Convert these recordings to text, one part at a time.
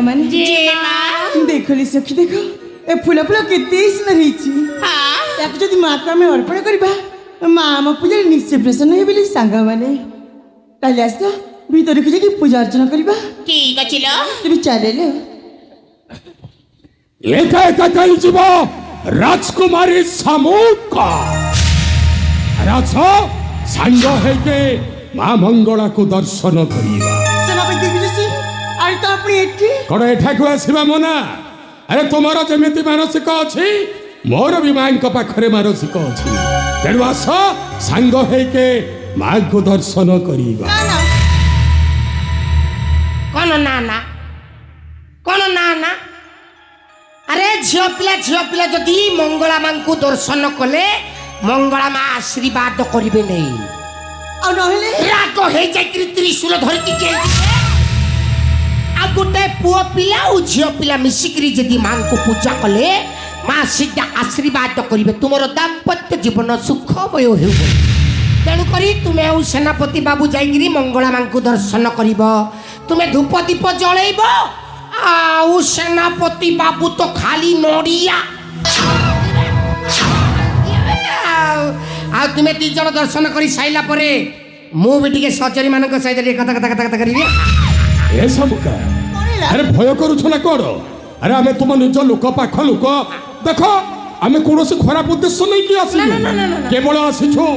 माने देखली सखी देख ए फूल फूल केते सुंदर हिची याक जदि माता में अर्पण करबा मां हम पूजा निश्चय प्रसन्न हे बोली सांग माने ताले आस भीतर के जाके पूजा अर्चना करबा ठीक अछि लो तुम चले ले एका एका कहि जीवो राजकुमारी सामुका राज सांग है के मां मंगला को दर्शन करिबा सेनापति विजय अरे तो अपनी एठी कौन एठा को आसीबा मना अरे तुम्हारा जेमिति मानसिक अछि मोर भी मां को पाखरे मानसिक अछि तेणु आस सांग है के मां को दर्शन करिबा कोन ना अरे झियो पिला जदि मंगला मां को दर्शन कले मंगला मां आशीर्वाद करिबे नै आ नहले राग हे जाय त्रिशूल धरती के आ गोटे पुओ पिला और झियो पिला मिसिकरी जदि मां को पूजा कले मां सीधा आशीर्वाद करिबे तुमरो दाम्पत्य जीवन सुखमय हेउ तेणु करी तुमे आ सेनापति बाबू जाइगिरी मंगला मां को दर्शन करिब तुमे धूप दीप जळैब आ सेनापति बाबू तो खाली नड़िया आ तुमे ती जण दर्शन करी साइला परे मु भी टिके सचरी मानक सहित कथा कथा कथा कथा करिबे ए सब का अरे भय करू छला कोड अरे हमें तुम निज लोक पाख लोक देखो हमें कौन से खराब उद्देश्य नहीं कि आसी केवल आसीछु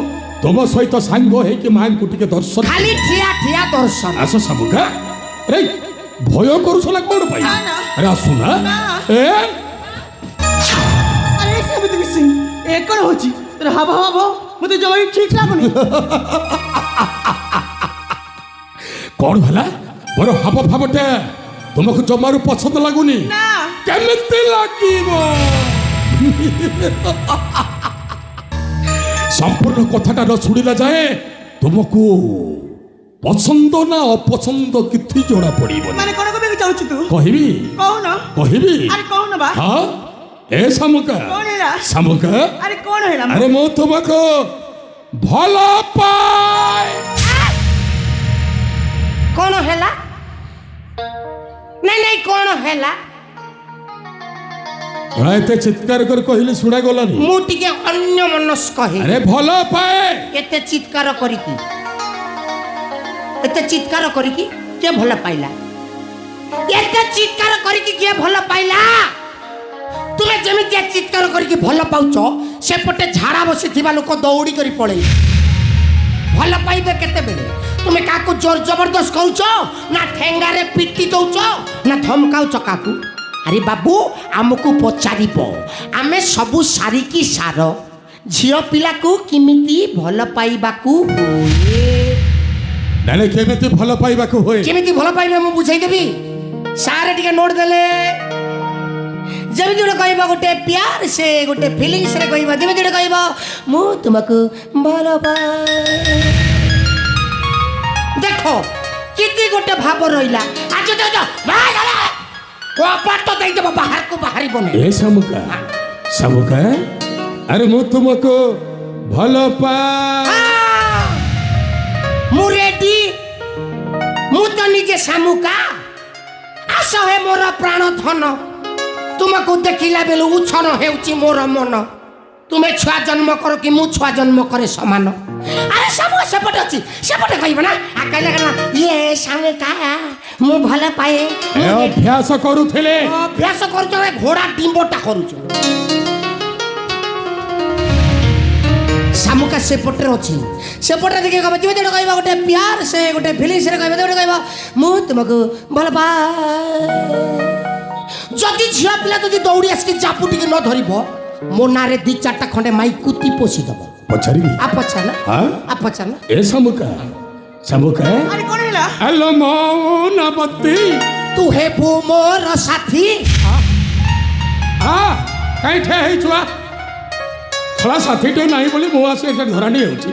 तुम सहित सांग है कि मां को टिके दर्शन खाली ठिया ठिया दर्शन आस सब का अरे भय करू छला कोड भाई अरे आसुना ए अरे सेनापति विजय एक कोन होची तर हाव हाव मते जमाई ठीक लागुनी कौन भला बड़ हाव भावटे तुमको जमारू पसंद लगुनी ना केमिति लागिबो संपूर्ण कथाटा न सुनिला जाए तुमको पसंद ना अपसंद किथि जोड़ा पड़िबो माने कोन को भी चाहू तू कहिबी कहू ना कहिबी अरे कहू ना बा हां ए सामुका कौन हैला सामुका अरे कौन हैला अरे मो तुमको भला पाए कौन हैला नहीं कौन हैला एते चित्कार कर कहले सुना गलानी मु टिके अन्य मनस्क हे अरे भला पाए एते चित्कार करिकी के भला पाइला एते चित्कार करिकी के भला पाइला तुमे जेमिति चित्कार करिकी भला पाउचो सेपटे झाड़ा बसी थिबा लोक दौड़ी करी पळे भला पाइबे केते बेले तुमे काकू जोर जबरदस्त कहउचो ना ठेंगारे पिट्टी दउचो ना धमकाउचो काकू अरे बाबू आमको पचारिबो आमे सबु सारी की सार झियो पिला को किमिति भला पाइबाकू होए नाले केमिति भला पाइबाकू होए किमिति भला पाइबे मु बुझाई देबी सारे टिके नोट देले जब जोड़े कहबा गोटे प्यार से गोटे फीलिंग्स रे कहबा जब जोड़े कहबा मु तुमको भला पाए देखो किति गोटे भाव रहिला आज जो बाहर कोपट तो दे देबो बाहर को बाहरी बने ए सामुका अरे मु तुमको भला पाए मु रेडी मु तो निजे सामुका आस है मोर प्राण धन तुमको देखिला बेलु उछन हेउची मोर मन तुमे छुआ जन्म करो कि मु छुआ जन्म करे समान अरे सब सेपटे अछि सेपटे कहबो ना आ कहले ना ये सामे का मु भला पाए अभ्यास करूथिले अभ्यास करछो घोड़ा डिंबोटा करूछो सामुका सेपटे अछि सेपटे देखि कहबो जे जे कहबा गोटे प्यार से गोटे फीलिंग्स रे कहबा जे कहबा मु तुमको भला पाए जदि झिया पिला जदि दौड़ी आसके जापुटी के न धरिबो मो नारे दी चारटा खंडे माई कुती पोसी दबो पछारी आ पछाना हां आ पछाना ए सामुका अरे कौन हैला हेलो मौनवती तू हे बो मोर साथी हां काइठे है छुआ थोड़ा साथी तो नहीं बोली मो आसे एक धरानी होची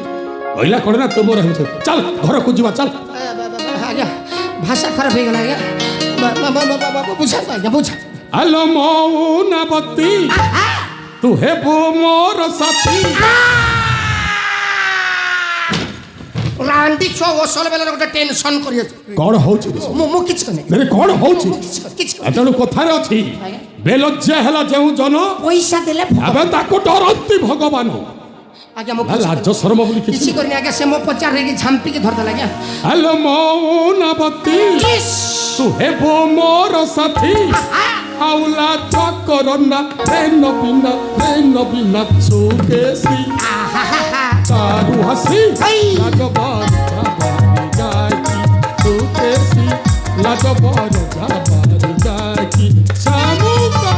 पहिला कोन ना तुम रहू चल घर को जीवा चल भाषा खराब हो गला बुझा हेलो मौनवती तू हे बो मोर साथी ରାଣ୍ଡି ଛୁଆ ଓସଲ ବେଲାରେ ଗୋଟେ ଟେନସନ୍ କରି ଅଛି କଣ ହଉଛି ମୁଁ କିଛି କରିନି ନାଇଁ କଣ ହଉଛି କିଛି ତେଣୁ କଥାରେ ଅଛି ବେଲଜ୍ଜା ହେଲା ଯେଉଁ ଜନ ପଇସା ଦେଲେ ଏବେ ତାକୁ ଡରନ୍ତି ଭଗବାନ ଆଜ୍ଞା ମୁଁ ଲାଜ ଶରମ ବୋଲି କିଛି କିଛି କରିନି ଆଜ୍ଞା ସେ ମୋ ପଚାରିକି ଝାମ୍ପିକି ଧରିଦେଲା ଆଜ୍ଞା ହ୍ୟାଲୋ ମୌନବତୀ ତୁ ହେବ ମୋର ସାଥୀ ଆଉଲା ଚକରନା ଟ୍ରେନ ବିନା ସୁକେଶୀ ତାରୁ ହାସି ଲାଜବାର ଯାକି ସୁକେଶୀ ଲାଜବାର ଯାକି ସାମୁକା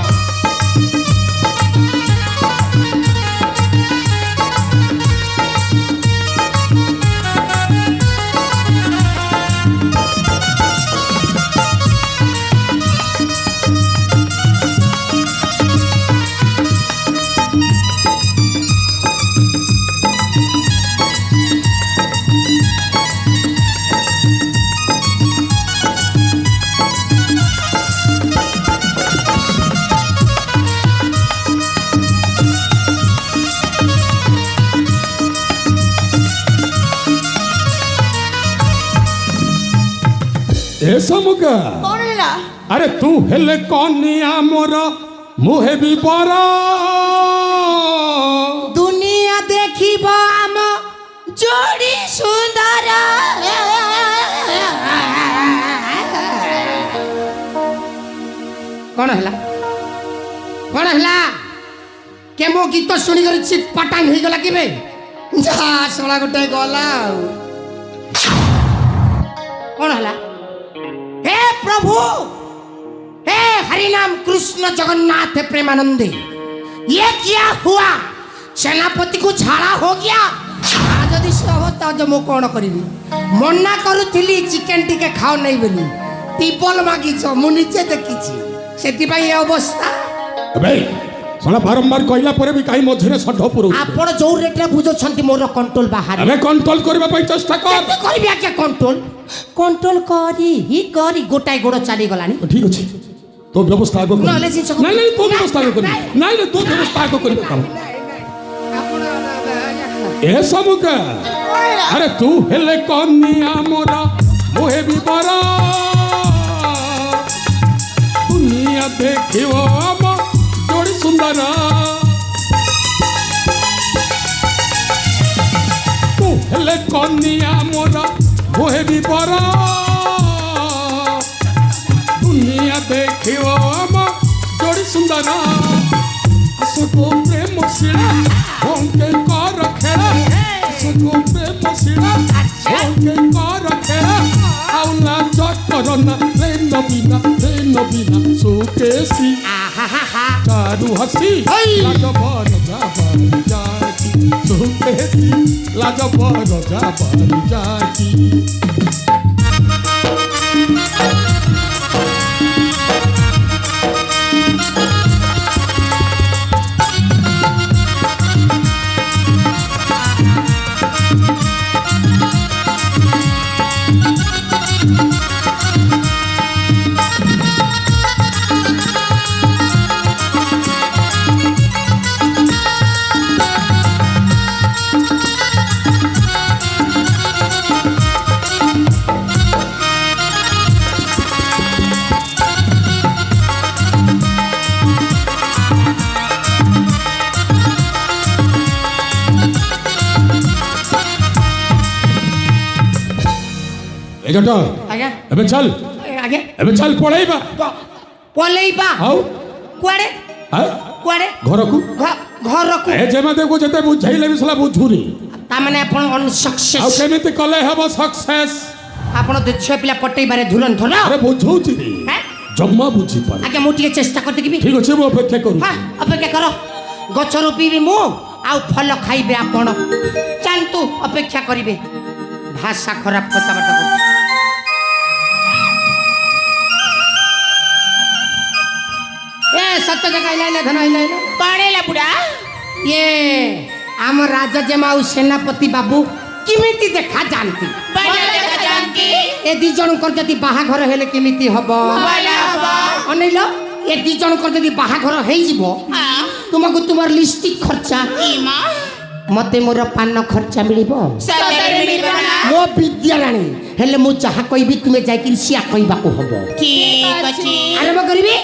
ए समुका कौन है अरे तू हेले कनिया मोर मुहे भी बरा ଦୁନିଆ ଦେଖିବ ଆମ ଯୋଡ଼ି ସୁନ୍ଦର କଣ ହେଲା କଣ ହେଲା କେ ମୋ ଗୀତ ଶୁଣିକରି ଚିଟ୍ ପଟାଙ୍ଗ ହେଇଗଲା କେବେ ଯା ଶଳା ଗୋଟେ ଗଲା ଆଉ କଣ ହେଲା हे प्रभु हे हरिनाम कृष्ण जगन्नाथ प्रेमानंदे ये क्या हुआ सेनापति को झाड़ा हो गया जदि से अवस्था जो मु कौन करी मना करूली चिकेन टिके खाओ नहीं बोली टिपल मागिछ मु निजे देखी से अवस्था अबे साला बारंबार कहला पर भी काई मझरे सढ पुरो आपण जो रेट रे बुझछंती मोर कंट्रोल बाहर अबे कंट्रोल करबा पई चेष्टा कर केते करबी आके कंट्रोल कंट्रोल करी गोटाई गोड़ चली गलानी ठीक अछि तो व्यवस्था आगो कर नले जिंस नहीं नहीं तो व्यवस्था आगो कर नहीं नहीं तो व्यवस्था आगो कर ए समुका अरे तू हेले कनिया मोरा मोहे भी बरा दुनिया देखियो हम जोड़ी सुंदर तू हेले कनिया मोरा मोहे भी बरा दुनिया देखियो हम जोड़ी सुंदर असको प्रेम शिला होंके कर खेला असको प्रेम शिला होंके कर खेला आउला चकरना रेन बिना सुकेसी चारू हसी लाजबर जाकी सुकेसी लाजबर जाकी एजंटा आगे अबे चल आगे अबे चल पळेबा पलेइबा आउ कुआडे हां कुआडे घर को घर को ए जेमा देखो जते बुझाइले बिसला बुझुनी ता माने आपण आउ अनसक्सेस केमिति कले हबो सक्सेस आपण तो छे पिला पटई बारे धुरन थोना अरे बुझौची रे हैं जम्मा बुझी पारे आगे मोटिए चेष्टा करते कि ठीक अछि मो अपेक्षा करू हां अपेक्षा करो गछ रोपीबी मु आउ फल खाइबे आपण चांतु अपेक्षा करिवे भाषा खराब कथा बात ए सत्य जगह आइला धन आइला पाड़ेला बुढ़ा ये आम राजा जमाऊ सेनापति बाबू किमिति देखा जानती ए दी जन कर जदी बाहाघर हेले किमिति हबो अनैल ए दी जन कर जदी बाहाघर हेई जिवो तुमको तुमर लिपस्टिक खर्चा মতে মোর পান খরচা মিলিব ସତରେ ମିଳିବ ନା ମୋ ବିଦ୍ୟାରାଣୀ ହେଲେ ମୁଁ ଯାହା କହିବି ତୁମେ ଯାଇକିରି ସିଆ କହିବାକୁ ହବ ଠିକ ଅଛି ଆରମ୍ଭ କରିବି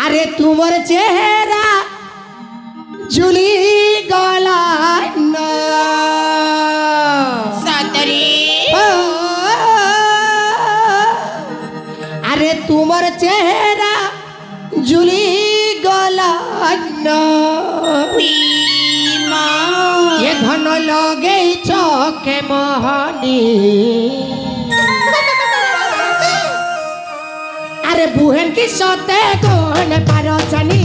আরে তোমার চেহারা ঝুলি গলা না ସତରେ আরে তোমার চেহারা ঝুলি গলা না মা এ ধন লগেইছ কে মহনি আরে বুহেন কি সতে কোন পারো জানি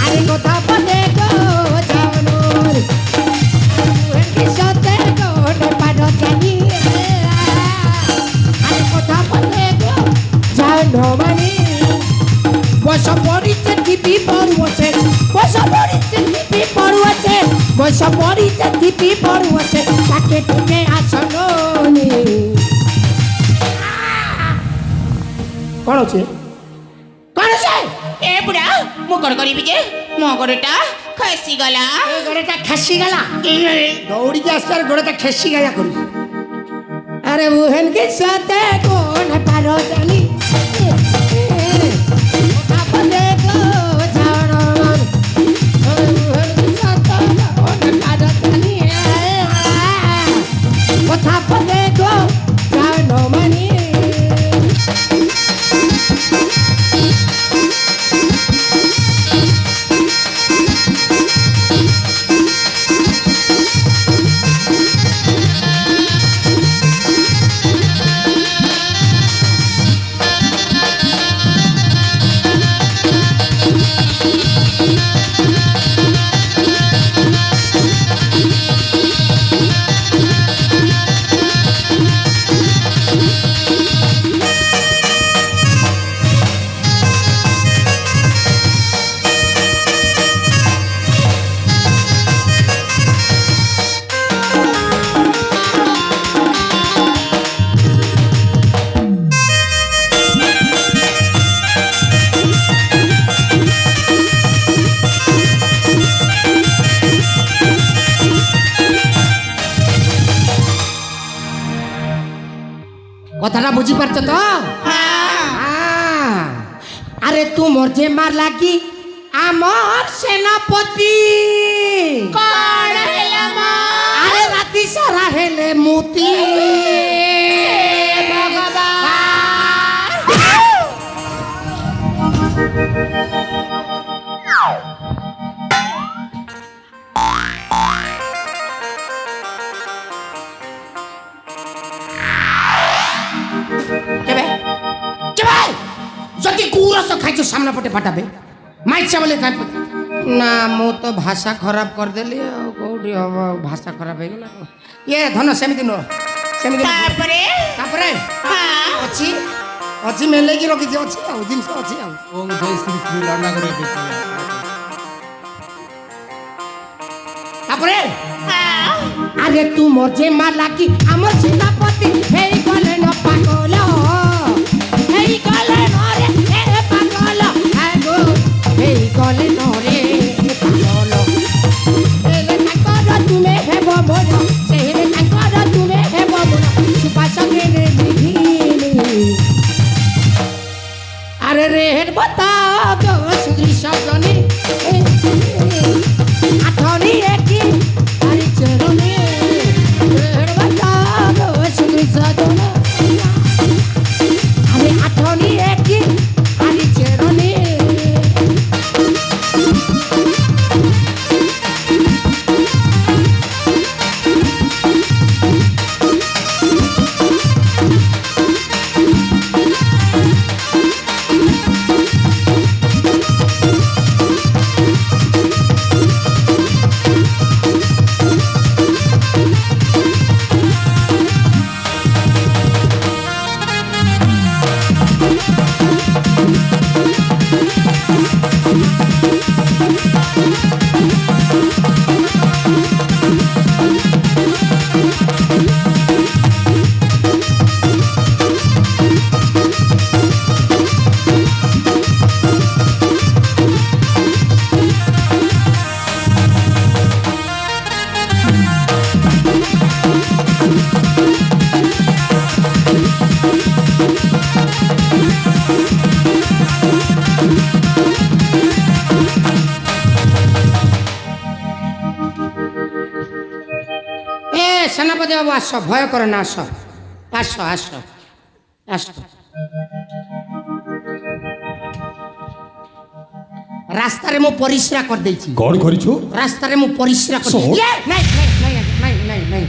আরে কথা বলে গো জানোর বুহেন কি সতে কোন পারো জানি আরে কথা বলে গো জানো মানে বস পড়িছে টিপি পড়ুছে বস পড়িছে টিপি পড়ুছে বস পড়িছে টিপি পড়ুছে তাকে তুমি আসনো নি কোন আছে কোন আছে ଏ ବୁଢ଼ା ମୁଁ କ'ଣ କରିବି ଯେ ମୋ ଗୋଡ଼ଟା ଖସିଗଲା ଏ ଗୋଡ଼ଟା ଖେସି ଗଲା ଦୌଡ଼ିକି ଆସିବାର ଗୋଡ଼ଟା ଖେସି ଗଲା କରୁ ଆରେ ବୁହେନ କି ସତେ କୋନ ପାର ଜାନି କଥା ବଲେ ଗো ଜାଣ ବୁହେନ କି ସତେ କୋନ ପାର ଜାନି কথা বলে গো জাণ মানি কথাটা বুঝি পারছ তো আরে তুমর যে মার লাগি আমার সেনাপতি କ'ଣ ହେଲା ମ আরে রাতি সারা হেলে মুতি କେବେ যদি কুরস খাইছো সামনে পটে পাঠাবে মাইছা বলে খাই না মু তো ভাষা খারাপ করদেলি আর কোটি হব ভাষা খারাপ হয়ে গেল ইয়ে ধন সেমিতি নো সেমিতি ତାପରେ তারপরে ହଁ ଅଛି ଅଛି মেলেকি রকিছি ଅଛି ଆଉ ଜିନିଷ ଅଛି ଆଉ ওং জয় শ্রী শ্রী লন্ডা করে দিচ্ছি তারপরে ହଁ আরে তু মজে মা লাগি আমার সেনাপতি হেই গলে ন পাগল হেই গলে ন রে এ পাগল আগো হেই গলে ন রে পাগল এলে তাকর তুমি হেব মোর সেলে তাকর তুমি হেব মোর সুপাস গেলে দিঘিনি আরে রে হেড বতা গো সুদৃ সজনী আঠনি একি আরে চরণে রেড বতা গো সুদৃ সজনী আরে আঠনি একি আরে চরণে ଜଗନ୍ନାଥ ବାବୁ ଆସ, ଭୟ କର ନା, ଆସ ଆସ ଆସ ଆସ। ରାସ୍ତାରେ ମୁଁ ପରିସ୍ରା କରିଦେଇଛି। କଣ କରିଛୁ? ରାସ୍ତାରେ ମୁଁ ପରିସ୍ରା କରିଦେଇଛି। ସୋ? ନାଇଁ ନାଇଁ ନାଇଁ ନାଇଁ ନାଇଁ,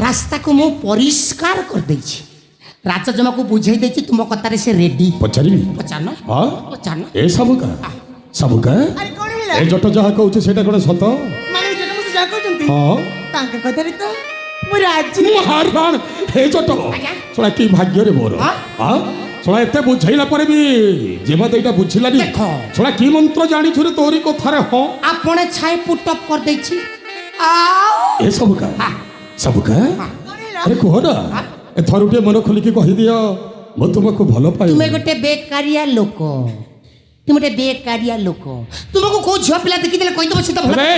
ରାସ୍ତାକୁ ମୁଁ ପରିଷ୍କାର କରିଦେଇଛି। ରାଜଜମାକୁ ବୁଝେଇ ଦେଇଛି ତୁମ କଥାରେ ସେ ରେଡି। ପଚାରିବି? ପଚାରୁନ ହଁ ପଚାରୁନ। ଏ ସାବୁକା ସାବୁକା ଆରେ କଣ ହେଲା? ଏ ଜଟ ଯାହା କହୁଛି ସେଇଟା କଣ ସତ? ମାନେ ଯୋଉଟା ମୁଁ ଯାହା କହୁଛନ୍ତି ହଁ ତାଙ୍କ କଥାରେ ତ ମୁଁ ରାଜି। ମୁଁ ହାରାଣ ହେ ଜଟ ଆଜ୍ଞା। ଶୁଣା କି ଭାଗ୍ୟରେ ମୋର ହଁ? ହଁ ଶୁଣା ଏତେ ବୁଝେଇଲା ପରେ ବି ଯେମିତି ଏଇଟା ବୁଝିଲାନି। ଦେଖ। ଶୁଣା କି ମନ୍ତ୍ର ଜାଣିଛୁ ରେ ତୋରି କଥାରେ ହଁ ଆପଣ ଛାଇ ପୁଟଅପ୍ କରିଦେଇଛି। ଆଉ ଏ ସାବୁକା ସାବୁକା ଆରେ କୁହ ନା ଏଥର ଟିକେ ମନ ଖୋଲିକି କହିଦିଅ ମୁଁ ତୁମକୁ ଭଲ ପାଏ। ତୁମେ ଗୋଟେ ବେକାରିଆ ଲୋକ, ତୁମେ ଗୋଟେ ବେକାରିଆ ଲୋକ। ତୁମକୁ କୋଉ ଝିଅ ପିଲା ଦେଖିଦେଲେ କହିଦେବ ସେ ତ ଭଲ। ଆରେ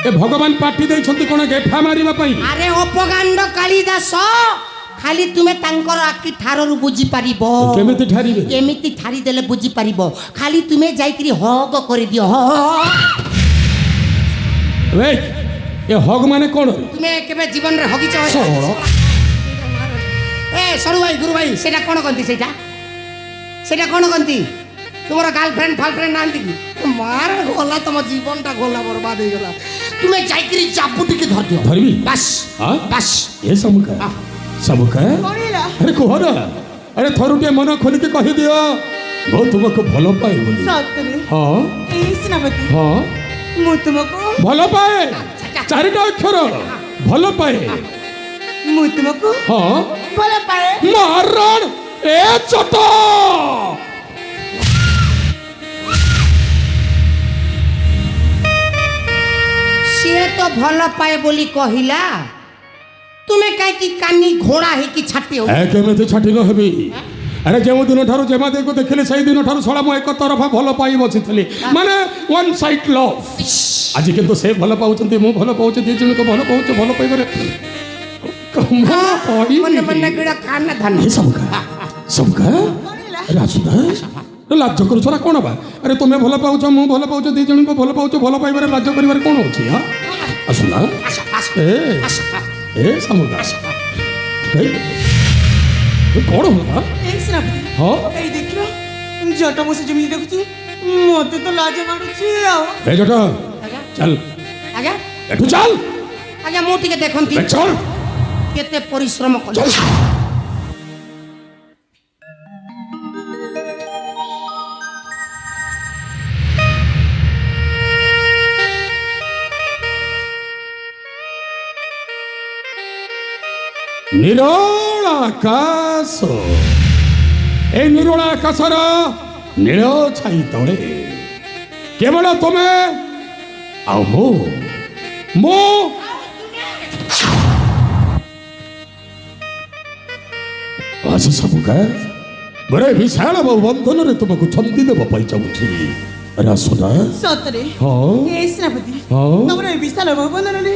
ଏ ଭଗବାନ ପାଟି ଦେଇଛନ୍ତି କଣ ଗେଫା ମାରିବା ପାଇଁ? ଆରେ ଅପଗାଣ୍ଡ କାଳିଦାସ, ଖାଲି ତୁମେ ତାଙ୍କର ଆଖି ଠାରରୁ ବୁଝିପାରିବ। କେମିତି ଠାରିବେ? ଏମିତି ଠାରି ଦେଲେ ବୁଝିପାରିବ। ଖାଲି ତୁମେ ଯାଇକିରି ହଗ କରିଦିଅ। ଏ ଏ ହଗ ମାନେ କଣ? ତୁମେ କେବେ ଜୀବନରେ ହଗିଛ? ଶୁଣ। ଏ ସରୁ ଭାଇ, ଗୁରୁ ଭାଇ, ସେଇଟା କ'ଣ କହନ୍ତି? ସେଇଟା କ'ଣ କହନ୍ତି? ତୁମର ଗାର୍ଲଫ୍ରେଣ୍ଡ ଫାର୍ଲଫ୍ରେଣ୍ଡ ନାହାନ୍ତି କି? ମାର ଗଲା, ତମ ଜୀବନଟା ଗଲା, ବର୍ବାଦ ହେଇଗଲା। ତୁମେ ଯାଇକିରି ଚାପୁଟିକି ଧରିଦିଅ। ଧରିବି? ବାସ୍ ହଁ? ବାସ୍। ଏ ସାବୁକା ସାବୁକା କଣ ହେଲା? ଆରେ କୁହ ନା ଆରେ ଥରୁ ଟିକେ ମନ ଖୋଲିକି କହିଦିଅ ମୁଁ ତୁମକୁ ଭଲ ପାଏ ବୋଲି। ସତରେ ହଁ ଏଇ ସେନାପତି ହଁ ମୁଁ ତୁମକୁ ଭଲ ପାଏ। ଚାରିଟା ଅକ୍ଷର ଭଲ ପାଏ। ମୁଁ ତୁମକୁ ହଁ ଭଲ ପାଏ। ମାରଣ ଏ ଚଟ ସିଏ ତ ଭଲ ପାଏ ବୋଲି କହିଲା, ତୁମେ କାହିଁକି କାନି ଘୋଡ଼ା ହେଇକି ଛାଟି ହଉ? ଏ କେମିତି ଛାଟି ନ ହେବି? ଆରେ ଯେଉଁ ଦିନ ଠାରୁ ଜେମାଦେକୁ ଦେଖିଲି ସେଇ ଦିନ ଠାରୁ ଶଳା ମୁଁ ଏକ ତରଫା ଭଲ ପାଇ ବସିଥିଲି, ମାନେ ୱାନ୍ ସାଇଡ୍ ଲଭ୍। ଆଜି କିନ୍ତୁ ସେ ଭଲ ପାଉଛନ୍ତି, ମୁଁ ଭଲ ପାଉଛି, ଦି ଜଣକୁ ଭଲ ପାଉଛୁ, ଭଲ ପାଇବାରେ ମନେ ମନେ ଗିଡ଼ା କାନ ଧାନ। ସବୁକା ସବୁକା ଆରେ ଆସୁନା ଲାଜ କରୁଛ ନା କ'ଣ ବା? ଆରେ ତୁମେ ଭଲ ପାଉଛ, ମୁଁ ଭଲ ପାଉଛୁ, ଦି ଜଣଙ୍କୁ ଭଲ ପାଉଛୁ, ଭଲ ପାଇବାରେ ଲାଜ କରିବାରେ କ'ଣ ଅଛି? ହଁ ଆସୁନା ଆସ ଆସ ଏ ଆସ। ଏ ସାମୁକା କ'ଣ ହେଲା? ଏଇ ସେନାପତି ହଁ ଏଇ ଦେଖିଲ ଜଟ ବସି ଯେମିତି ଦେଖୁଛି ମତେ ତ ଲାଜ ମାଡୁଛି ଆଉ। ଏ ଜଟ ଆଜ୍ଞା ଚାଲ ଆଜ୍ଞା ଏଠୁ ଚାଲ ଆଜ୍ଞା, ମୁଁ ଟିକେ ଦେଖନ୍ତି ଏ ଚାଲ କେତେ ପରିଶ୍ରମ କଲି। ଚାଲ ନିରୋଳ ଆକାଶ ଏ ନିରୋଳ ଆକାଶର ନୀଳ ଛାଇ ତଳେ କେବଳ ତମେ ଆଉ ମୁଁ ଆସ ସବୁକା ମୋର ଏ ବିଶାଳ ବନ୍ଧନରେ ତୁମକୁ ଛନ୍ଦି ଦେବା ପାଇଁ ଚାହୁଁଛି। ଆରେ ଆସୁନା। ସତରେ ହଁ ଏଇ ସେନାପତି ହଁ ତମର ଏଇ ବିଶାଳ ଭବନରେ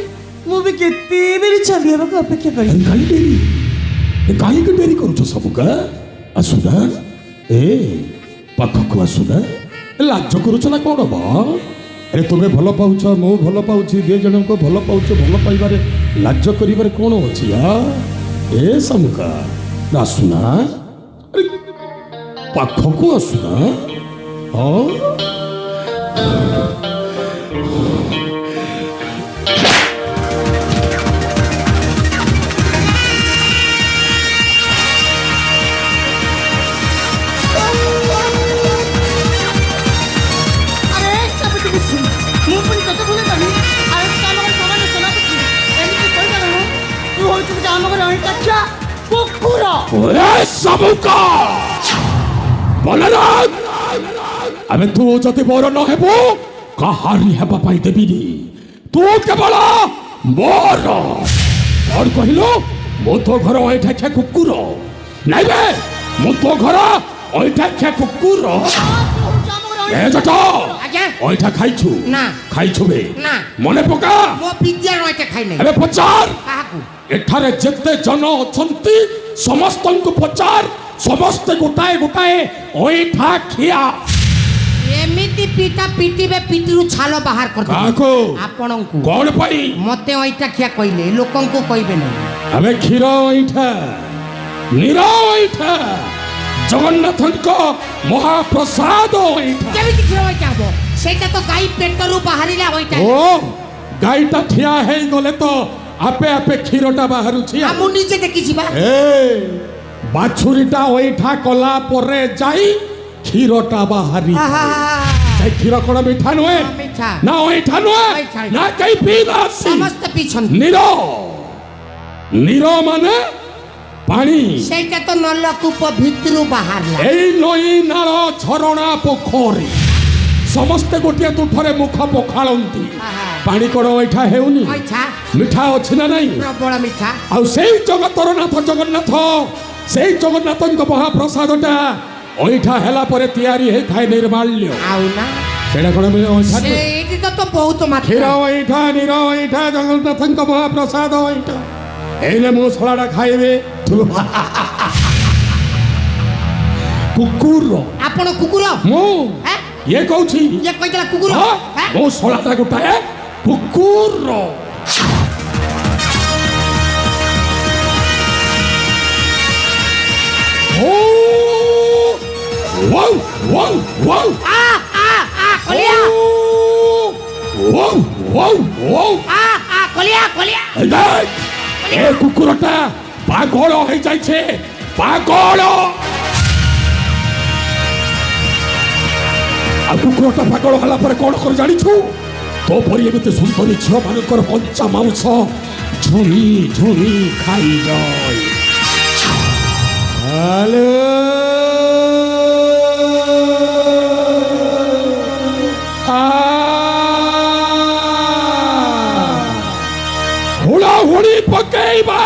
ମୁଁ ବି କେତେ ବେରି ଛନ୍ଦି ହେବାକୁ ଅପେକ୍ଷା କରି। କାହିଁକି ଡେରି କରୁଛ ସବୁକା? ଆସୁନା ଏ ପାଖକୁ ଆସୁନା। ଲାଜ କରୁଛ ନା କ'ଣ ବା? ଆରେ ତୁମେ ଭଲ ପାଉଛ, ମୁଁ ଭଲ ପାଉଛି, ଦି ଜଣଙ୍କୁ ଭଲ ପାଉଛ, ଭଲ ପାଇବାରେ ଲାଜ କରିବାରେ କ'ଣ ଅଛି? ଏ ସାମୁକା ଆସୁନା, ଆରେ ପାଖକୁ ଆସୁନା। ହଁ ଆରେ ସେନାପତି କିଛି ମୁଁ ପୁଣି ତତେ ଭୁଲି ଗଲି। ଆରେ ତୁ ଆମ ଘରେ ସମାନ ସେନାପତି ଏମିତି କହିପାରିବୁ? ତୁ ହଉଛୁ ଗୋଟେ ଆମ ଘରେ ଅଣିଟାକ୍ଷା କୁକୁର। ସାମୁକା ବଲରାମ ଆମେ ତୁ ଯଦି ମୋର ନ ହେବୁ କାହାରି ହେବା ପାଇଁ ଦେବିନି। ତୁ କେବଳ ମୋର। କ'ଣ କହିଲୁ? ମୁଁ ତୋ ଘର ଅଇଁଠାଖିଆ କୁକୁର? ନାଇଁ ବେ, ମୁଁ ତୋ ଘର ଅଇଁଠାଖିଆ କୁକୁର। ଏ ଜଟ ଆଜ୍ଞା ଅଇଁଠା ଖାଇଛୁ? ନା। ଖାଇଛୁ ବେ? ନା। ମନେ ପକା। ମୋ ବିଦ୍ୟାଳୟ ଏଟା ଖାଇ ନାହିଁ। ଏବେ ପଚାର କାହାକୁ? ଏଠାରେ ଯେତେ ଜନ ଅଛନ୍ତି ସମସ୍ତଙ୍କୁ ପଚାର, ସମସ୍ତେ ଗୋଟାଏ ଗୋଟାଏ ଅଇଁଠା ଖିଆ। ଏମିତି ପିଟା ପିଟିବେ, ପିଟିରୁ ଛାଲ ବାହାର କରିଦେବେ। କାହାକୁ? ଆପଣଙ୍କୁ। କ'ଣ ପାଇଁ? ମତେ ଅଇଟା ଖିଆ କହିଲେ, ଲୋକଙ୍କୁ କହିବେ ନାହିଁ। ଆମେ କ୍ଷୀର ଅଇଁଠା ନିର ଅଇଁଠା ଜଗନ୍ନାଥଙ୍କ ମହାପ୍ରସାଦ ଅଇଁଠା। କେମିତି କ୍ଷୀର ଅଇଁଠା ହବ? ସେଇଟା ତ ଗାଈ ପେଟରୁ ବାହାରିଲା ଅଇଁଠା। ଓ ଗାଈଟା ଠିଆ ହେଇଗଲେ ତ ଆପେ ଆପେ କ୍ଷୀରଟା ବାହାରୁଛି। ମୁଁ ନିଜେ ଦେଖିଛି ବା। ଏ ବାଛୁରୀଟା ଅଇଁଠା କଲା ପରେ ଯାଇ କ୍ଷୀରଟା ବାହାରି। ସେ କ୍ଷୀର କଣ ମିଠା ନୁହେଁ? ମିଠା। ନା ଅଇଁଠା ନୁହେଁ? ଅଇଁଠା। ନା କେହି ପିଇନାହାନ୍ତି? ସମସ୍ତେ ପିଇଛନ୍ତି। ନିର ନିର ମାନେ ପାଣି। ସେଇଟା ତ ନଲକୂପ ଭିତରୁ ବାହାରିଲା। ଏଇ ନଈ ନାଳ ଝରଣା ପୋଖରୀ ସମସ୍ତେ ଗୋଟିଏ ତୁଠରେ ମୁଖ ପଖାଳନ୍ତି। ପାଣି କଣ ଅଇଁଠା ହେଉନି? ଅଇଁଠା ମିଠା ଅଛି ନା ନାଇଁ? ପ୍ରବଳ ମିଠା। ଆଉ ସେଇ ଜଗତର ନାଥ ଜଗନ୍ନାଥ, ସେଇ ଜଗନ୍ନାଥଙ୍କ ମହାପ୍ରସାଦଟା ଅଇଁଠା ହେଲା ପରେ ତିଆରି ହେଇଥାଏ ନିର୍ମାଲ୍ୟ। ଆଉ ନା ସେଇଟା କଣ ଅଇଁଠା ନୁହେଁ? ସେଇଠି ତ ବହୁତ କ୍ଷୀର ମାତ୍ରା। ଅଇଁଠା ନିର ଅଇଁଠା ଜଗନ୍ନାଥଙ୍କ ମହାପ୍ରସାଦ ଅଇଁଠା। ଏଇନେ ମୁଁ ଶଳାଟା ଖାଇବି। କୁକୁର ଆପଣ କୁକୁର? ମୁଁ ହେଁ? ଇଏ କହୁଛି ଇଏ କହିଥିଲା କୁକୁର? ହଁ, ହେଁ? ମୁଁ ଶଳାଟା ଗୋଟାଏ କୁକୁର। ଓ wow wow wow କଲିଆ wow wow wow କଲିଆ କଲିଆ। এই দেখ এ কুকুরটা পাগল হয়ে যাইছে পাগল। আর কুকুরটা পাগল হলা পরে কোন করে জানিছু? তো পরি এমনি সুন্দরী ঝিও মানকর কঞ্চা মাংস ঝুড়ি ঝুড়ি খাই যায়। হ্যালো ಹುಳಿ ಪಕ್ಕೈಬಾ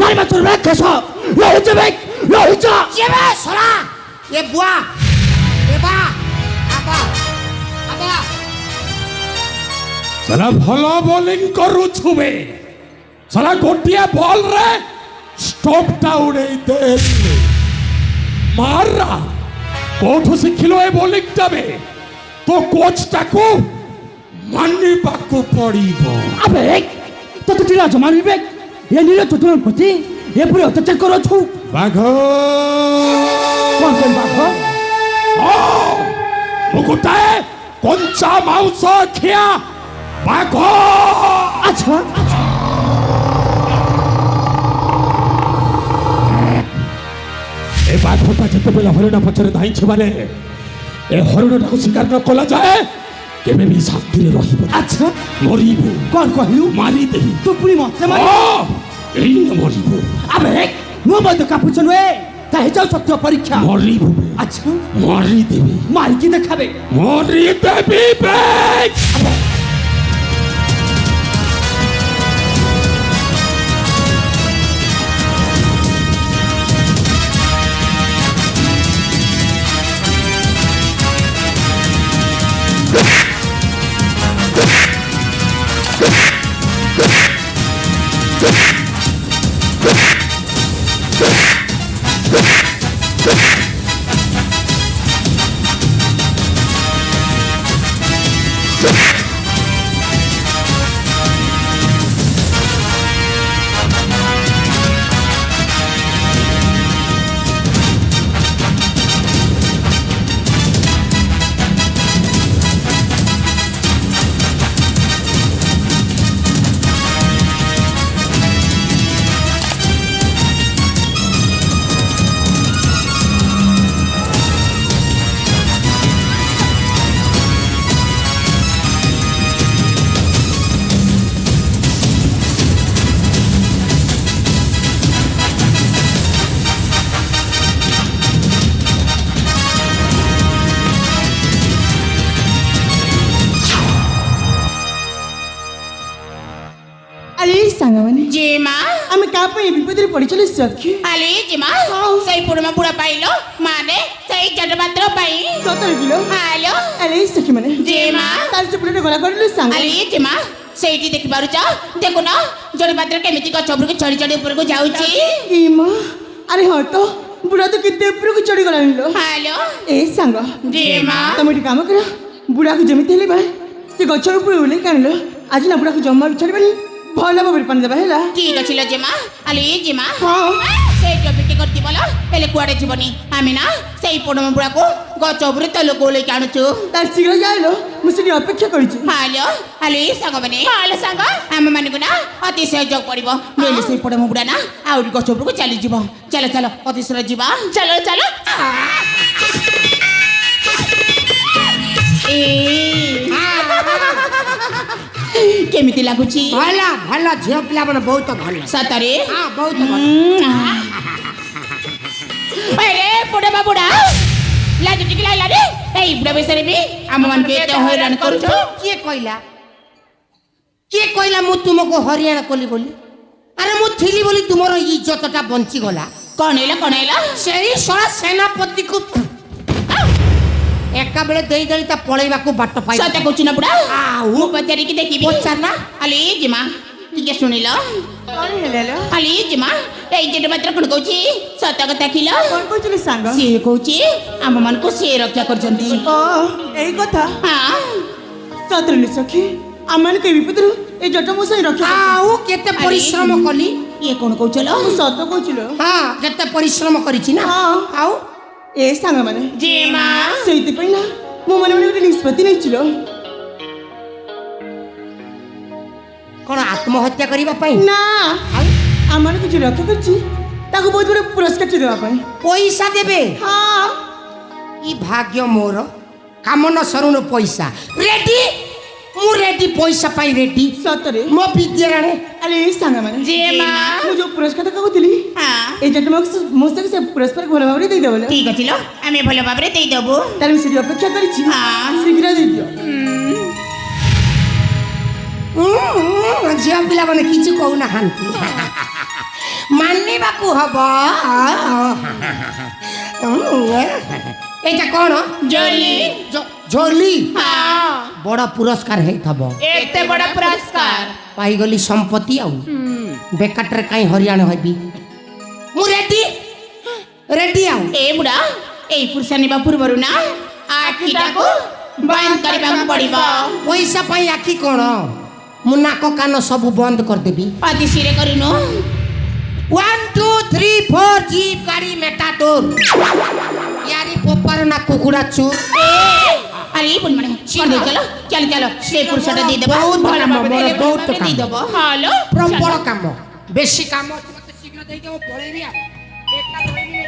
মারবা তোর ব্যাগ খেস রহিছে ব্যাগ রহিছ কেবে সরা এ বুয়া এ বা আবা আবা সালা ভাল বোলিং করুছু বে সালা গোটিয়ে বল রে স্টপটা উড়েই দেলি মাররা কোঠু শিখিল এ বোলিংটা বে তো কোচটাকু মানিବାକୁ ପଡ଼ିବ আবে তোতে টিলা জমা নিবে এ নিলে তো তোর প্রতি এ পুরো অত্যাচার করছু ବାଘ কোন কোন বাপ ମୁଁ ଗୋଟାଏ କଞ୍ଚା ମାଉସ ଖିଆ ବାଘ আচ্ছা ଏ ବାଘଟା ଯେତେବେଳେ ହରିଣ ପଛରେ ଧାଇଁଛି ମାନେ ଏ ହରିଣଟାକୁ ଶିକାର ନ କଲା ଯାଏ କେବେ ବି ଶାନ୍ତିରେ ରହିବ আচ্ছা ମରିବୁ কোন কহিলু ମାରିଦେବି তো পুরি মতে মারি ଏଇ ମରିବୁ আবে মো মধ্যে কাপুছ নুয়ে তাই যাও সত্য পরীক্ষা ମରିବୁ ବେ। আচ্ছা ମରିଦେବି মাইকি দেখাবে ମରିଦେବି ବେ। আরে সাঙ্গমানে জি মা আমি কাপে এই বিপদের পড়েছিল সখী আলি জি মা সেই পুরমা বুড়া পাইলো মানে সেই জটমাত্র পাই 17 কিলো হ্যালো আরে সখী মানে জি মা তার যে পুরোটা গলা করলো সাঙ্গ আলি জি মা সেইটি দেখি পারুছ দেখুন জটমাত্র কেমিতি গছ উপরକୁ চড়ি চড়ি উপরକୁ যাଉଛି ই মা আরে হয় তো বুড়া তো কেতে উপরକୁ চড়ি গলানি লো হ্যালো এই সাঙ্গ জি মা তুমি একটু কাম কর বুড়াকে যেମିତି ହେଲେ ବା ସେ ଗଛ ଉପରେ ଓହ୍ଲେଇକି ଆଣିଲ ଆଜି ନା ବୁଢ଼ାକୁ ଜମା ବି ଛାଡ଼ିବାନି ଭଲ ଭାବରେ ପାଣି ଦେବା ହେଲା ঠিক আছে জি মা আলি জি মা ହଁ সেই জমিটি করতে বলো হেলে কুয়াড়ে ଯିବନି আমি না সেই পুরমা বুড়াକୁ গছ উপরে তলକୁ ওলেইକି আଣୁଛୁ ତାର ଶୀଘ୍ର ଯାଇଲ ମୁଁ ସେଠି ଅପେକ୍ଷା କରିଛି হ্যালো হ্যালো সাଙ୍ଗମାନେ হ্যালো সাଙ୍ଗ ଆମମାନଙ୍କୁ ନା ଅତି ସହଯୋଗ ପଡ଼ିବ ନହେଲେ ସେଇ ପଡ଼ମ ବୁଢ଼ା ନା ଆହୁରି ଗଛ ଉପରକୁ ଚାଲିଯିବ ଚାଲ ଚାଲ ଅତିଶୟ ଯିବା ଚାଲ ଚାଲ କେମିତି ଲାଗୁଛି ଭଲ ଭଲ ଝିଅ ପିଲା ମାନେ ବହୁତ ଭଲ ସତରେ ହଁ ବହୁତ ଭଲ ଆରେ ପଡ଼ମା ବୁଢ଼ା ଲାଜ ଟିକେ ଲାଗିଲା ରେ ଏଇ ବୁଢ଼ା ବିଷୟରେ ବି ଆମମାନଙ୍କୁ ଏତେ ହଇରାଣ କରୁଛ କିଏ କହିଲା ମୁଁ ତୁମକୁ ହରିୟାଣା କଲି ବୋଲି ଆରେ ମୁଁ ଥିଲି ବୋଲି ତୁମର ଇଜ୍ଜତଟା ବଞ୍ଚିଗଲା କଣ ହେଲା ସେଇ ଶଳା ସେନାପତିକୁ ଏକା ବେଳେ ଦେଇଦେଲି ତା ପଳେଇବାକୁ ବାଟ ପାଇ ସତ କହୁଛୁ ନା ବୁଢ଼ା ଆଉ ମୁଁ ପଚାରିକି ଦେଖିବି ପଚାର ନା ଆଲି ଜିମା ଟିକେ ଶୁଣିଲ କ'ଣ ହେଲା ଲୋ? ଆଲି ଜିମା ଏଇ ଯେଟେ ମାତ୍ର କ'ଣ କହୁଛି ସତ କଥା ଖିଲ କ'ଣ କହୁଥିଲି ସାଙ୍ଗ ସିଏ କହୁଛି ଆମମାନଙ୍କୁ ସିଏ ରକ୍ଷା କରୁଛନ୍ତି ଓ ଏଇ କଥା ହଁ ସତରେ ସଖୀ ଆମମାନଙ୍କୁ ଏ ବିପଦରୁ ଏ ଜଟ ମୋ ସାଙ୍ଗେ ରକ୍ଷା ଆଉ କେତେ ପରିଶ୍ରମ କଲି ଇଏ କ'ଣ କହୁଛଲ ମୁଁ ସତ କହୁছিল ହଁ କେତେ ପରିଶ୍ରମ କରିଛି ନା ହଁ ଆଉ ଏ ସାଙ୍ଗମାନେ ଜିମା ସେଇଥିପାଇଁ ନା ମୁଁ ମନେ ମନେ ଗୋଟେ ନିଷ୍ପତ୍ତି ନେଇছিল କ'ଣ ଆତ୍ମହତ୍ୟା କରିବା ପାଇଁ ନା ଆମମାନଙ୍କୁ ଯିଏ ରକ୍ଷା କରିଛି ତାକୁ ବହୁତ ବଡ଼ ପୁରସ୍କାର ଦେବା ପାଇଁ ପଇସା ଦେବେ ହଁ ଇ ଭାଗ୍ୟ ମୋର କାମ ନ ସରୁଣୁ ପଇସା ରେଡି ମୁଁ ରେଡି ପଇସା ପାଇଁ ରେଡି ସତରେ ମୋ ବିଦ୍ୟାରାଣୀ ଆରେ ଏ ସାଙ୍ଗମାନେ ଜିମା ମୁଁ ଯୋଉ ପୁରସ୍କାର କହୁଥିଲି ହଁ এই জন্য ମୋ ସହିତ ସେ ପୁରସ୍କାର ଭଲ ଭାବରେ ଦେଇଦେବ ଲୋ। ଠିକ ଅଛି ଲୋ ଆମେ ଭଲ ଭାବରେ ଦେଇଦେବୁ ତାହେଲେ ମୁଁ ସେଠି ଅପେକ୍ଷା କରିଛି ହଁ। ଶୀଘ୍ର ଦେଇଦିଅ ଝିଅ ପିଲାମାନେ କିଛି କହୁନାହାନ୍ତି ମାନିବାକୁ ହବ। এইটা কোন? জলি ঝোলি। হ্যাঁ বড় পুরস্কার ହେଇଥବ। এতে বড় পুরস্কার পাইগলি সম্পত্তি আউ বেকারটারে কাই হরিয়াণ হইবি। মু রেডি রেডি আউ। এ বুড়া এই পুরুষ নিবা পূର୍ବରୁ না আখিটাକୁ বন্ধ କରିବାକୁ ପଡିବ। পয়সা পাই আখি কোন? মু নাক কান সবু বন্ধ করদেবি। অতি শিরে କରିନୁ 1 2 3 4 জিপ গাড়ি মেটাডোর। ইয়ারি পোপার না কুকুড়া চুর। আরে এই মানে শিরে চলো চল চল সেই পুরুষটা দিয়ে দেব। বহুত ভালো মামা, বহুত কাম। দিয়ে দেব। হ্যালো প্রবল কাম বেশি কাম মতে শীঘ্র দেই দেব পড়েবি আর একটা ধরিবি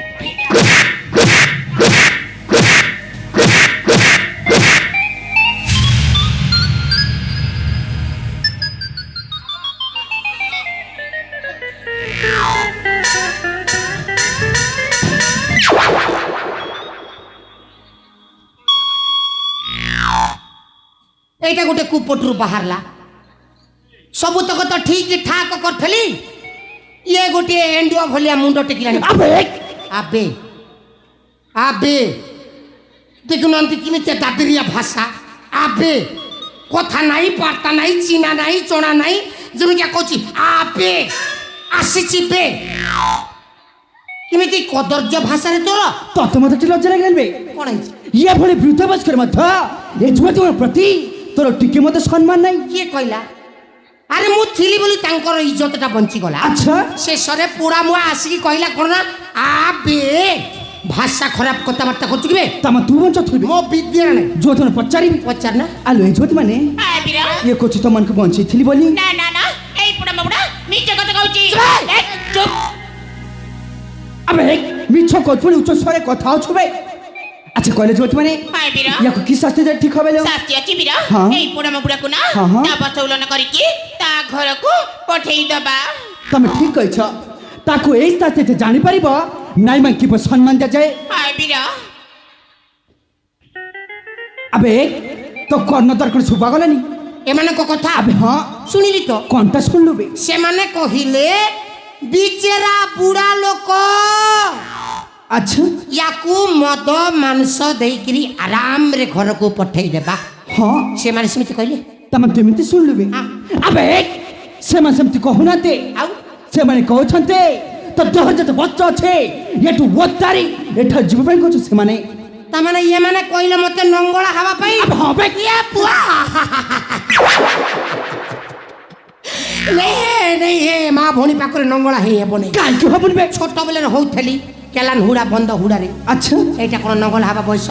এইটা গোটে কুপটরু বাহারলা। ସବୁତକ ତ ଠିକ ଠାକ କରିଥିଲି। ଇଏ ଗୋଟିଏ ଏଣ୍ଡୁଅ ଭଳିଆ ମୁଣ୍ଡ ଟେକିଲାଣି। ଆବେ ଆବେ ଆବେ ଦେଖୁନାହାନ୍ତି କେମିତି ଦାଦରିଆ ଭାଷା। ଆବେ କଥା ନାହିଁ ବାର୍ତ୍ତା ନାହିଁ ଚିହ୍ନା ନାହିଁ ଚଣା ନାହିଁ ଯେମିତି କହୁଛି ଆବେ ଆସିଛି ବେ। କେମିତି କଦର୍ଯ୍ୟ ଭାଷାରେ ତୋର ତତେ ମତେ ଟିକେ ଲଜ୍ଜା ଲାଗିଲାନି ବେ? କ'ଣ ହେଇଛି? ଇଏ ଭଳି ବୃଦ୍ଧ ବୟସ୍କର ମଧ୍ୟ ଏ ଯୁବତୀଙ୍କ ପ୍ରତି ତୋର ଟିକେ ମତେ ସମ୍ମାନ ନାହିଁ। କିଏ କହିଲା? ଆରେ ମୁଁ ଥିଲି ବୋଲି ତାଙ୍କର ଇଜ୍ଜତଟା ବଞ୍ଚିଗଲା। ଆଚ୍ଛା ଶେଷରେ ପୋଡ଼ା ମୁଆ ଆସିକି କହିଲା କ'ଣ ନା ଆବେ ଭାଷା ଖରାପ କଥାବାର୍ତ୍ତା କରୁଛୁ କିବେ? ତମ ତୁ ବଞ୍ଚୁଥିବି ମୋ ବିଦ୍ୟା ନାହିଁ। ଯୁବତୀ ପଚାରିବି ପଚାର ନା। ଆଲୋ ଏ ଯୁବତୀ ମାନେ হ্যাঁ বীরা ଇଏ କହୁଛି ତମାନଙ୍କୁ ବଞ୍ଚେଇଥିଲି ବୋଲି। না না না এই বুড়া বুড়া মিথ্যে কথা কইছি। এই চুপ আবে মিছ কইছুনি উচ্চ স্বরে কথা হচ্ছু বে। আচ্ছা কইলে যুবতী মানে হ্যাঁ বীরা ইয়াকু কি শাস্তি দেয় ঠিক হবে লো? শাস্তি আছে বীরা হ্যাঁ। এই বুড়া বুড়াକୁ না হ্যাঁ, হ্যাঁ। তা বসৌলন করিকি তা ঘরକୁ পঠেই দেবা। তুমি ঠিক কইছ। তাকু এই শাস্তিতে জানি পারিব নাই মানে কি সম্মান দিয়াযাଏ। হ্যাঁ বীরা আবে তো কর্ণ দর্কণ শুভা গলানি। ଏମାନଙ୍କ କଥା আবে হ্যাঁ ଶୁଣିଲି ତ। কোনটা শুনলু বে? ସେମାନେ କହିଲେ ବିଚେରା ବୁଢ଼ା ଲୋକ আচ্ছা ୟାକୁ ମଦ ମାଂସ ଦେଇକିରି ଆରାମରେ ଘରକୁ ପଠେଇ ଦେବା। হ্যাঁ ସେମାନେ ସେମିତି କହିଲେ। ତମେ କେମିତି ଶୁଣିଲୁ ବେ? ହଁ। ଆବେ ସେମାନେ ସେମିତି କହୁନାହାନ୍ତି। ଆଉ ସେମାନେ କହୁଛନ୍ତି ତ ଦେହରେ ଯେତେ ବସ୍ତ ଅଛି ଏଠୁ ଓତାରି ଏଠା ଯିବା ପାଇଁ କହୁଛୁ ସେମାନେ। ତାମାନେ ଇଏମାନେ କହିଲେ ମତେ ନଙ୍ଗଳା ହେବା ପାଇଁ। ହଁ ବେ ଇଏ ପୁଆ ନେଇ ହେ ମା ଭଉଣୀ ପାଖରେ ନଙ୍ଗଳା ହେଇ ହେବ ନାହିଁ। କାହିଁକି ହବନି ବେ? ଛୋଟ ବେଳରେ ହଉଥିଲି କେଲାନ ହୁଡ଼ା ବନ୍ଦ ହୁଡ଼ାରେ। ଆଚ୍ଛା এইটা কোন নঙ্গল হবা বয়স?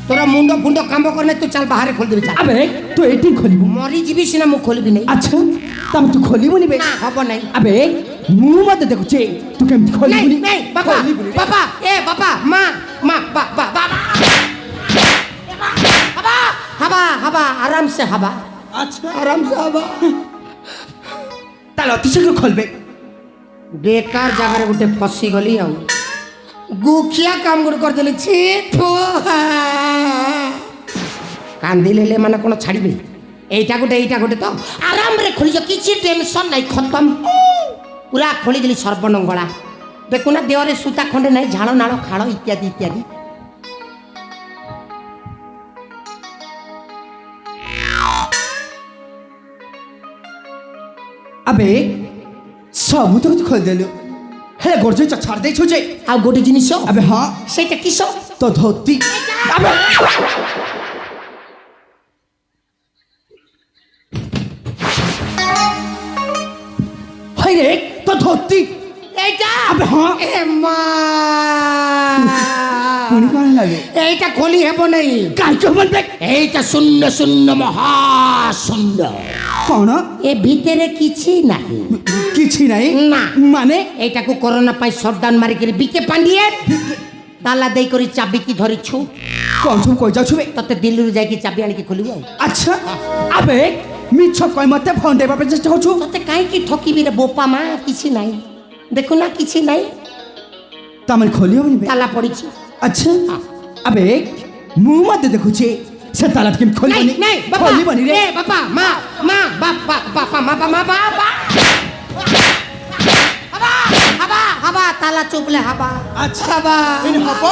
তোর মুন্ড ফুন্ড কাম করলে তুই চাল বাহারে খোল দিবি। আবে তুই এটি খোলিবু। মরি যাবি সিনা মু খোলবি নাই। আচ্ছা তবে তুই খোলিবুনি বে? না হব নাই। আবে ମୁଁ ମତେ ଦେଖୁଛି ତୁ କେମିତି নাই ଖୋଲିବୁନି? নাই বাবা ଖୋଲିବୁନି ବେ। বাবা এ বাবা মা মা বাবা বাবা হাবা হাবা হাবা আরাম সে হাবা আচ্ছা আরাম সে হাবা। তাহলে অতি শীঘ্র খোলবে। বেকার জায়গায় গোটে ফসি গলি আউ গুখিয়া কাম গুড় করদেলি ছি থু কান্দিলে মানে কোন ছাড়িবে? এইটা গোটে তো আরামরে খোলিছ কিছু টেনশন নাই খতম পুরা খোলি দিলি সর্বনঙ্গলা। দেখু না দেহরে সুতা খন্ডে নাই ঝাল নাল খাল ইত্যাদি ইত্যাদি। আবে ସବୁ ତ ତୁ ଖୋଲିଦେଲୁ ହେଲେ ଗୋର୍ଜେ ଛାଡ଼ି ଦେଇଛୁ ଯେ ଆଉ ଗୋଟେ ଜିନିଷ আবে ହଁ সেইটা কিস তো ধোতি আবে হাই রে তো ধোতি এইটা আবে হ্যাঁ এ মা পুনি কোন লাগে এইটা খোলি হেব নাই। কাইকে বলবে এইটা শূন্য শূন্য মহা শূন্য। কোন এ ভিতরে কিছু নাই। কিছু নাই না। মানে এইটাকু করোনা পাই শটডাউন মারিকি বিকে পান্ডিয়ে তালা দেই করি চাবি কি ধরিছু। কোন সব কই যাচ্ছু বে ততে দিল্লিরু যাইকি চাবি আনিকি খুলিব। আচ্ছা আবে মিছ কই মতে ফোন দেবা পে চেষ্টা করছু ততে কাইকি ঠকিবি রে বোপা মা কিছু নাই। দেখো না কিছু নাই তামন খোলি হবনি বে তালা পড়িছি। আচ্ছা আবে মু মতে দেখুছি সে তালা কেমন নাই খোলিবনি নাই বাবা খোলিবনি রে এ বাবা মা মা বাবা বাবা মা বাবা বাবা বাবা হাবা তালা চুপলে হাবা আচ্ছা। হাবা ଏଇନେ ହବ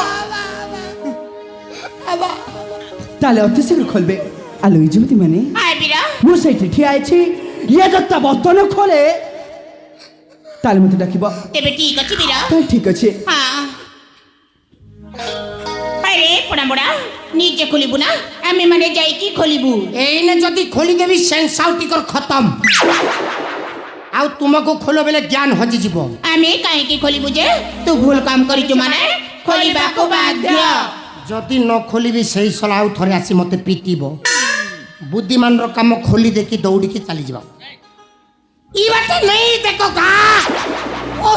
হাবা ତାହେଲେ ଅତି ଶୀଘ୍ର ଖୋଲବେ। ଆଲୋ ଯେମିତି ମାନେ আয় বীরা ମୁଁ ସେଇଠି ଠିଆ ହେଇଛି, ଇଏ ଯଦି ବର୍ତ୍ତମାନ ଖୋଲେ ତାହେଲେ ମୋତେ ଡାକିବ। তেবে ঠিক আছে বীরা ତାହେଲେ ଠିକ ଅଛି। হ্যাঁ আরে পোড়া মোড়া নিজে খুলিবু না আমি মানে যাই কি খুলিবু এইনে যদি খোলিদেবি সেন্স আউটিকর খতম আউ তুমকু খোলো বেলে জ্ঞান হজি যাব আমি কাহিকি খুলিবু যে তু ভুল কাম করিছু মানে খুলিବାକୁ বাধ্য যদি ন খোলিবি সেই সলা আউ থরে আসি মতে পিটিব বুদ্ধিমানর কাম খোলি দেখি দৌড়িকি চালি যাব ই বাতে নেই দেখো গা ও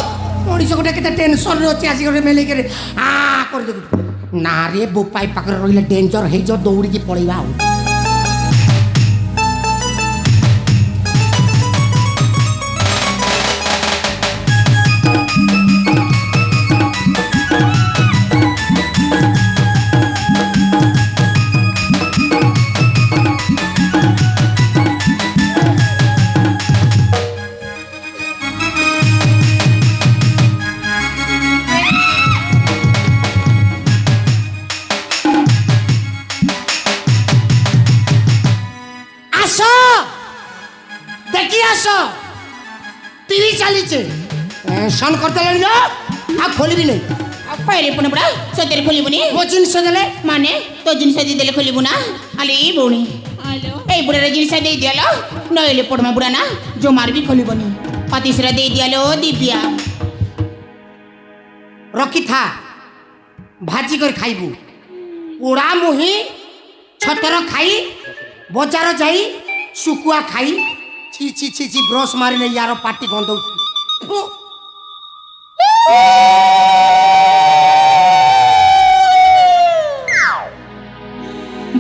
মଣିষ গোটে কেতে টেনশন রে আছে আসি গোটে মেলে করে আ করে দেবি না রে বোপাই পাখরে রইলে ডেঞ্জর হেই যা দৌড়িকি পড়িবা আউ আসো দেখি আসো টিভি চালিছে শন করতে লাগলো আর খোলিবি নেই আরে পোড়া মোড়া সত্যি খুলিবু নি ମୋ ଜିନିଷ ଦେଲେ মানে তো জিনিস দিয়ে দেলে খুলিবু না আলে এই বউনি এই বুড়ার জিনিস দিয়ে দিয়াল নইলে পোড়মা বুড়া না জমার বি খুলিবনি অতিসরা দিয়ে দিয়ালো দিব্যা ରଖିଥା ଭାଜି କରି ଖାଇବୁ ପୋଡ଼ା ମୁହିଁ ଛତର ଖାଇ ବଜାର ଯାଇ ଶୁକୁଆ ଖାଇ ଛି ଛି ଛି ଛି ବ୍ରସ୍ ମାରିଲେ ୟାର ପାଟି ଗନ୍ଧଉଛି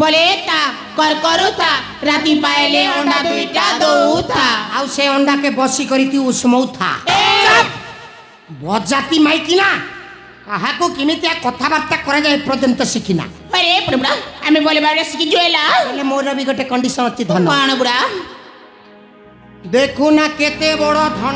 বলে তা করতা রাতি পাইলে অন্ডা দুইটা দৌথা ଆଉ ସେ ଅଣ୍ଡାକେ ବସି କରି ତୁ ଉଷ୍ମଉଥା ବଜାତି ମାଇକି ନା କାହାକୁ କେମିତିଆ କଥାବାର୍ତ୍ତା କରାଯାଏ ଏପର୍ଯ୍ୟନ୍ତ ଶିଖିନା আরে পোড়া মোড়া আমি বলে বাইরে শিখি জুয়েলা ହେଲେ ମୋର ବି ଗୋଟେ କଣ୍ଡିସନ ଅଛି ଧନ କଣ ବୁড়া ଦେଖୁନା କେତେ ବଡ଼ ଧନ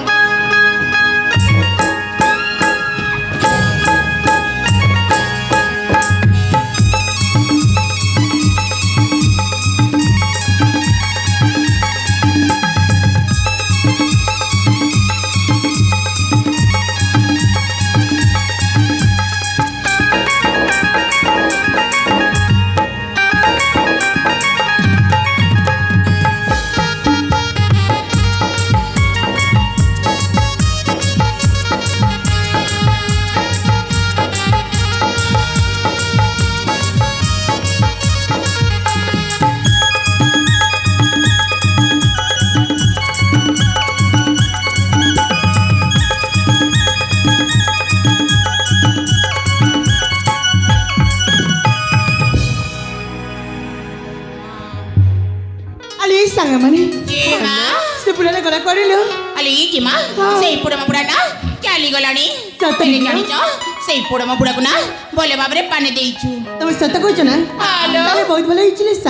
ଆଲେ ଏଇ ସାଙ୍ଗମାନେ ଜିମା ସେ ପିଲାଟା ଗଲା କରିଲୁ। আলে জিমা সেই পোড়মা বুড়া না চালি গলানি সତ পেলে না? জানিছ সেই পোড়মা বুড়াକୁ না ଭଲ ଭାବରେ ପାଣି ଦେଇଛୁ ତମେ ସତ କହୁଛ ନା? ଆଲୋ। ତାହେଲେ ବହୁତ ଭଲ ହେଇଛି ସାଙ୍ଗ।